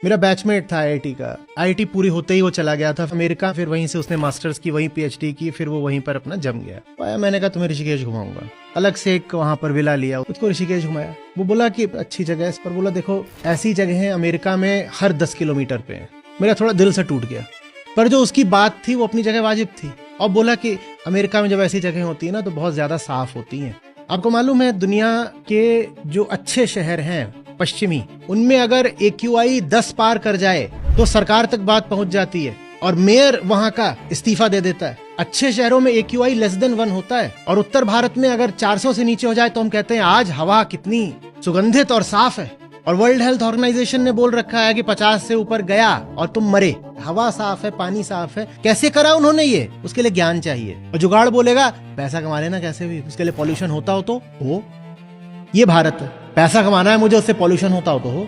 मेरा बैचमेट था आईआईटी का। आईआईटी पूरी होते ही वो चला गया था अमेरिका, फिर वहीं से उसने मास्टर्स की, वहीं पीएचडी की, फिर वो वहीं पर अपना जम गया। पाया, मैंने कहा तुम्हें ऋषिकेश घुमाऊंगा। अलग से एक वहां पर विला लिया, उसको ऋषिकेश घुमाया। वो बोला कि अच्छी जगह है, पर बोला देखो ऐसी जगह है अमेरिका में हर 10 किलोमीटर पे है। मेरा थोड़ा दिल से टूट गया, पर जो उसकी बात थी वो अपनी जगह वाजिब थी। और बोला कि अमेरिका में जब ऐसी जगह होती है ना तो बहुत ज्यादा साफ होती हैं। आपको मालूम है दुनिया के जो अच्छे शहर हैं पश्चिमी, उनमें अगर AQI 10 पार कर जाए तो सरकार तक बात पहुंच जाती है और मेयर वहां का इस्तीफा दे देता है। अच्छे शहरों में AQI लेस देन 1 होता है, और उत्तर भारत में अगर 400 से नीचे हो जाए तो हम कहते हैं आज हवा कितनी सुगंधित और साफ है। और वर्ल्ड हेल्थ ऑर्गेनाइजेशन ने बोल रखा है कि 50 से ऊपर गया और तुम मरे। हवा साफ है, पानी साफ है। कैसे करा उन्होंने ये? उसके लिए ज्ञान चाहिए। और जुगाड़ बोलेगा पैसा कमा लेना कैसे भी, उसके लिए पॉल्यूशन होता हो तो हो। ये भारत है, पैसा कमाना है मुझे, उससे पॉल्यूशन होता हो तो हो।